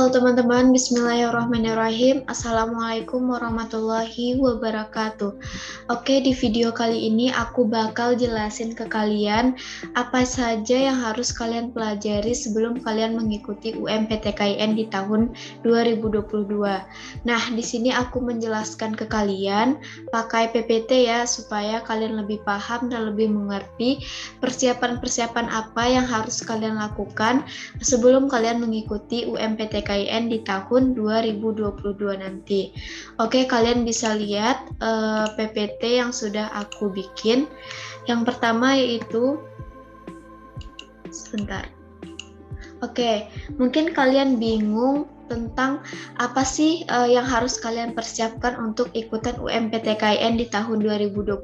Halo teman-teman, bismillahirrahmanirrahim. Assalamualaikum warahmatullahi wabarakatuh. Oke, di video kali ini aku bakal jelasin ke kalian apa saja yang harus kalian pelajari sebelum kalian mengikuti UMPTKIN di tahun 2022. Nah, di sini aku menjelaskan ke kalian pakai PPT ya, supaya kalian lebih paham dan lebih mengerti persiapan-persiapan apa yang harus kalian lakukan sebelum kalian mengikuti UMPTKIN di tahun 2022 nanti. Oke, kalian bisa lihat PPT yang sudah aku bikin. Yang pertama yaitu sebentar. Oke, mungkin kalian bingung tentang apa sih yang harus kalian persiapkan untuk ikutan UMPTKIN di tahun 2022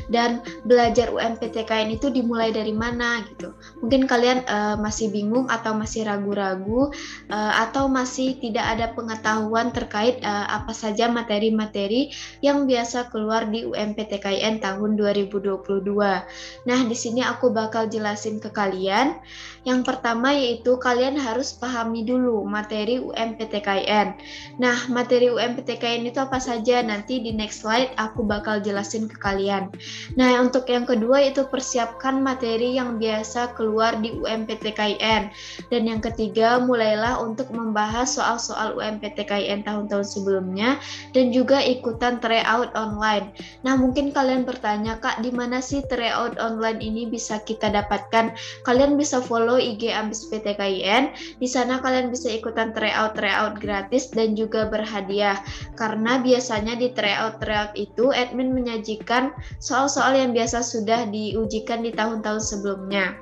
dan belajar UMPTKIN itu dimulai dari mana gitu. Mungkin kalian masih bingung atau masih ragu-ragu atau masih tidak ada pengetahuan terkait apa saja materi-materi yang biasa keluar di UMPTKIN tahun 2022. Nah, di sini aku bakal jelasin ke kalian. Yang pertama yaitu kalian harus pahami dulu materi UMPTKIN. Nah, materi UMPTKIN itu apa saja? Nanti di next slide aku bakal jelasin ke kalian. Nah, untuk yang kedua itu persiapkan materi yang biasa keluar di UMPTKIN. Dan yang ketiga, mulailah untuk membahas soal-soal UMPTKIN tahun-tahun sebelumnya dan juga ikutan tryout online. Nah, mungkin kalian bertanya, Kak, di mana sih tryout online ini bisa kita dapatkan? Kalian bisa follow IG Ambis PTKIN. Di sana kalian bisa ikutan tryout gratis dan juga berhadiah. Karena biasanya di tryout itu admin menyajikan soal-soal yang biasa sudah diujikan di tahun-tahun sebelumnya.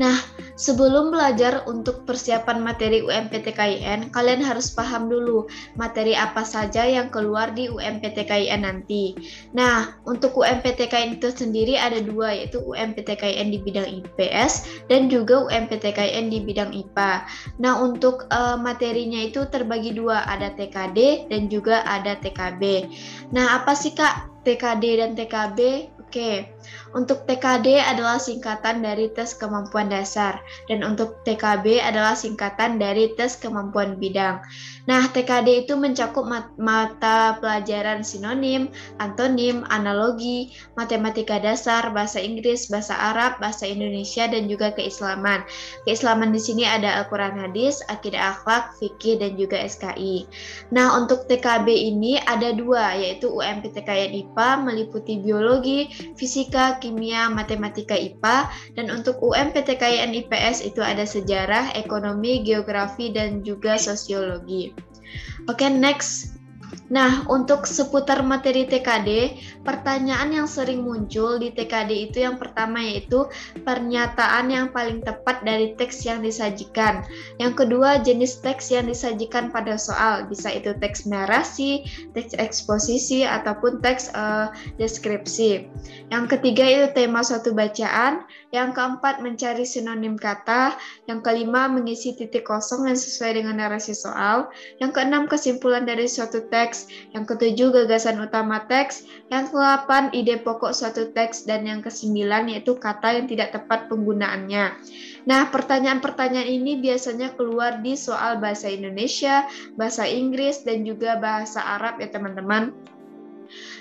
Nah, sebelum belajar untuk persiapan materi UMPTKIN, kalian harus paham dulu materi apa saja yang keluar di UMPTKIN nanti. Nah, untuk UMPTKIN itu sendiri ada dua, yaitu UMPTKIN di bidang IPS dan juga UMPTKIN di bidang IPA. Nah, untuk materinya itu terbagi dua, ada TKD dan juga ada TKB. Nah, apa sih Kak TKD dan TKB? Oke, untuk TKD adalah singkatan dari tes kemampuan dasar dan untuk TKB adalah singkatan dari tes kemampuan bidang. Nah, TKD itu mencakup mata pelajaran sinonim, antonim, analogi, matematika dasar, bahasa Inggris, bahasa Arab, bahasa Indonesia, dan juga keislaman. Keislaman di sini ada Al-Quran Hadis, Akidah Akhlak, Fikih, dan juga SKI. Nah, untuk TKB ini ada dua, yaitu UMPTKIN IPA meliputi biologi, fisika, kimia, matematika IPA, dan untuk UMPTKIN IPS itu ada sejarah, ekonomi, geografi, dan juga sosiologi. Oke, next. Nah, untuk seputar materi TKD, pertanyaan yang sering muncul di TKD itu yang pertama yaitu pernyataan yang paling tepat dari teks yang disajikan. Yang kedua, jenis teks yang disajikan pada soal, bisa itu teks narasi, teks eksposisi, ataupun teks deskripsi. Yang ketiga itu tema suatu bacaan. Yang keempat, mencari sinonim kata. Yang kelima, mengisi titik kosong yang sesuai dengan narasi soal. Yang keenam, kesimpulan dari suatu teks. Yang ketujuh, gagasan utama teks. Yang ke-8, ide pokok suatu teks. Dan yang ke-9 yaitu kata yang tidak tepat penggunaannya. Nah, pertanyaan-pertanyaan ini biasanya keluar di soal bahasa Indonesia, bahasa Inggris, dan juga bahasa Arab ya teman-teman.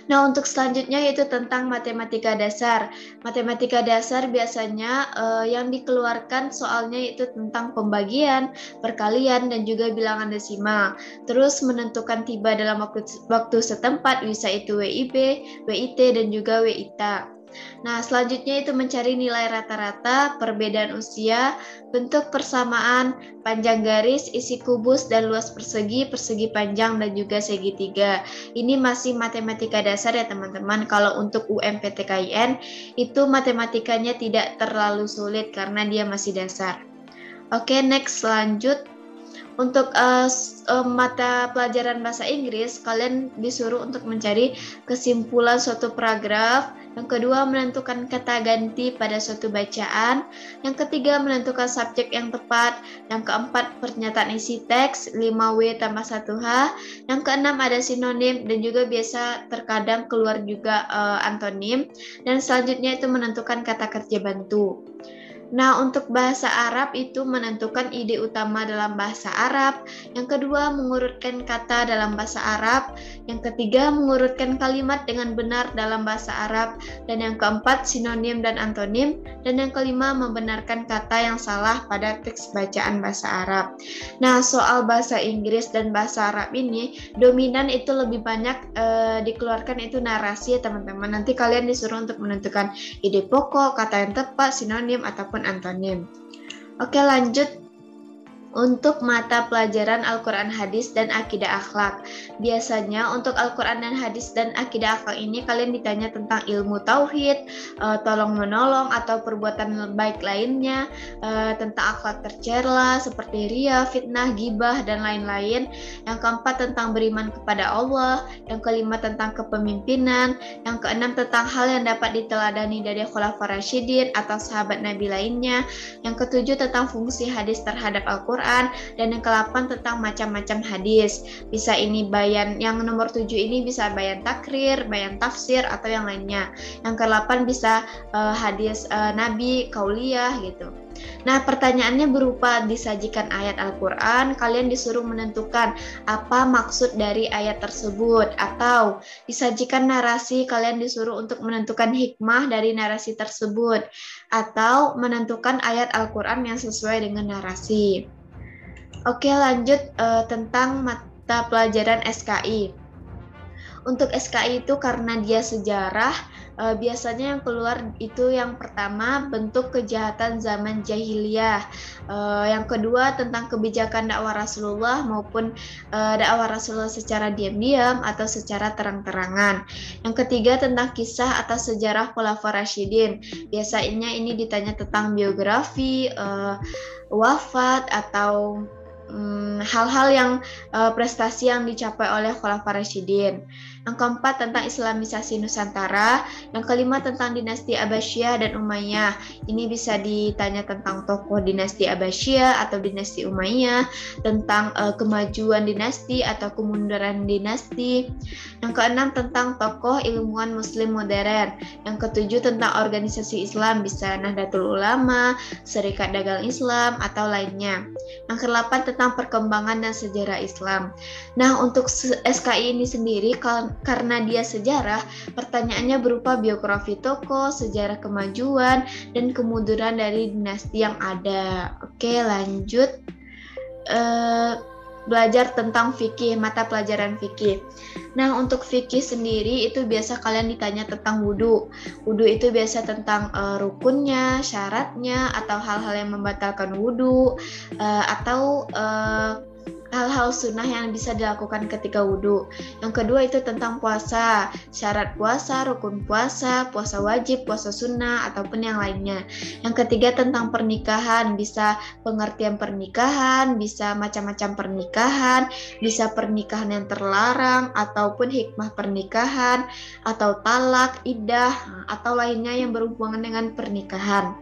Nah, untuk selanjutnya yaitu tentang matematika dasar. Matematika dasar biasanya yang dikeluarkan soalnya itu tentang pembagian, perkalian, dan juga bilangan desimal. Terus menentukan tiba dalam waktu setempat, bisa itu WIB, WIT, dan juga WITA. Nah, selanjutnya itu mencari nilai rata-rata, perbedaan usia, bentuk persamaan, panjang garis, isi kubus, dan luas persegi, persegi panjang, dan juga segitiga. Ini masih matematika dasar ya teman-teman. Kalau untuk UMPTKIN, itu matematikanya tidak terlalu sulit karena dia masih dasar. Oke, next, lanjut. Untuk mata pelajaran bahasa Inggris, kalian disuruh untuk mencari kesimpulan suatu paragraf. Yang kedua, menentukan kata ganti pada suatu bacaan. Yang ketiga, menentukan subjek yang tepat. Yang keempat, pernyataan isi teks 5W tambah 1H. Yang keenam, ada sinonim dan juga biasa terkadang keluar juga antonim. Dan selanjutnya itu menentukan kata kerja bantu. Nah, untuk bahasa Arab itu menentukan ide utama dalam bahasa Arab. Yang kedua, mengurutkan kata dalam bahasa Arab. Yang ketiga, mengurutkan kalimat dengan benar dalam bahasa Arab. Dan yang keempat, sinonim dan antonim. Dan yang kelima, membenarkan kata yang salah pada teks bacaan bahasa Arab. Nah, soal bahasa Inggris dan bahasa Arab ini, dominan itu lebih banyak dikeluarkan itu narasi ya teman-teman. Nanti kalian disuruh untuk menentukan ide pokok, kata yang tepat, sinonim, ataupun antonim. Oke, lanjut untuk mata pelajaran Al-Quran Hadis dan Akidah Akhlak. Biasanya untuk Al-Quran dan Hadis dan Akidah Akhlak ini kalian ditanya tentang ilmu tauhid, tolong menolong atau perbuatan baik lainnya, tentang akhlak tercela seperti ria, fitnah, gibah dan lain-lain. Yang keempat tentang beriman kepada Allah, yang kelima tentang kepemimpinan, yang keenam tentang hal yang dapat diteladani dari Khulafaur Rasyidin atau sahabat Nabi lainnya, yang ketujuh tentang fungsi hadis terhadap Al-Quran, dan yang ke-8 tentang macam-macam hadis. Bisa ini bayan, yang nomor 7 ini bisa bayan takrir, bayan tafsir, atau yang lainnya. Yang ke-8 bisa hadis Nabi, kauliyah gitu. Nah, pertanyaannya berupa disajikan ayat Al-Quran, kalian disuruh menentukan apa maksud dari ayat tersebut, atau disajikan narasi, kalian disuruh untuk menentukan hikmah dari narasi tersebut, atau menentukan ayat Al-Quran yang sesuai dengan narasi. Oke, lanjut tentang mata pelajaran SKI. Untuk SKI itu karena dia sejarah, biasanya yang keluar itu yang pertama bentuk kejahatan zaman jahiliyah, yang kedua tentang kebijakan dakwah Rasulullah maupun dakwah Rasulullah secara diam-diam atau secara terang-terangan. Yang ketiga tentang kisah atau sejarah Khulafaur Rasyidin. Biasanya ini ditanya tentang biografi, wafat atau hal-hal yang prestasi yang dicapai oleh Khulafaur Rasyidin. Yang keempat tentang Islamisasi Nusantara. Yang kelima tentang dinasti Abbasiyah dan Umayyah. Ini bisa ditanya tentang tokoh dinasti Abbasiyah atau dinasti Umayyah, tentang kemajuan dinasti atau kemunduran dinasti. Yang keenam tentang tokoh ilmuwan Muslim modern. Yang ketujuh tentang organisasi Islam, bisa Nahdlatul Ulama, Serikat Dagang Islam atau lainnya. Yang kedelapan tentang perkembangan dan sejarah Islam. Nah, untuk SKI ini sendiri karena dia sejarah, pertanyaannya berupa biografi tokoh, sejarah kemajuan, dan kemunduran dari dinasti yang ada. Oke, lanjut. Belajar tentang fikih, mata pelajaran fikih. Nah, untuk fikih sendiri itu biasa kalian ditanya tentang wudhu. Wudhu itu biasa tentang rukunnya, syaratnya, atau hal-hal yang membatalkan wudhu, atau hal-hal sunnah yang bisa dilakukan ketika wudhu. Yang kedua itu tentang puasa, syarat puasa, rukun puasa, puasa wajib, puasa sunnah, ataupun yang lainnya. Yang ketiga tentang pernikahan, bisa pengertian pernikahan, bisa macam-macam pernikahan, bisa pernikahan yang terlarang, ataupun hikmah pernikahan, atau talak, iddah, atau lainnya yang berhubungan dengan pernikahan.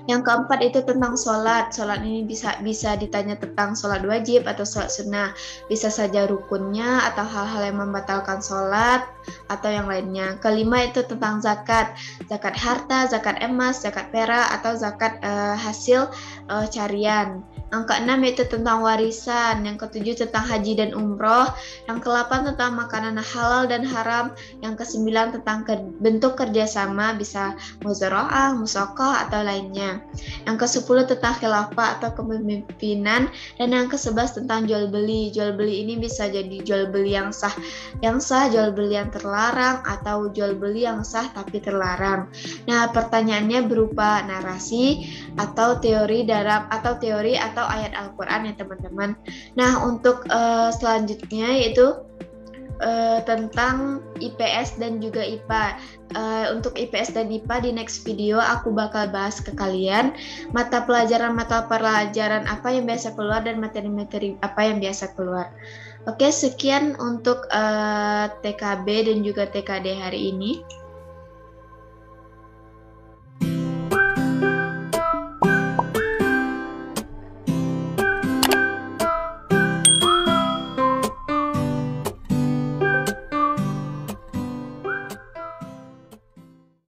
Yang keempat itu tentang sholat. Sholat ini bisa ditanya tentang sholat wajib atau sholat sunnah. Bisa saja rukunnya atau hal-hal yang membatalkan sholat atau yang lainnya. Kelima itu tentang zakat. Zakat harta, zakat emas, zakat perak atau zakat hasil carian. Yang keenam itu tentang warisan. Yang ketujuh tentang haji dan umroh. Yang kedelapan tentang makanan halal dan haram. Yang kesembilan tentang bentuk kerjasama, bisa muzaraah, musaqah atau lainnya. Yang ke-10 tentang khilafah atau kepemimpinan, dan yang ke-11 tentang jual beli. Jual beli ini bisa jadi jual beli yang sah, jual beli yang terlarang, atau jual beli yang sah tapi terlarang. Nah, pertanyaannya berupa narasi atau teori atau ayat Al-Quran ya teman-teman. Nah, untuk selanjutnya yaitu tentang IPS dan juga IPA. Untuk IPS dan IPA di next video aku bakal bahas ke kalian mata pelajaran apa yang biasa keluar dan materi-materi apa yang biasa keluar. Oke, sekian untuk TKB dan juga TKD hari ini.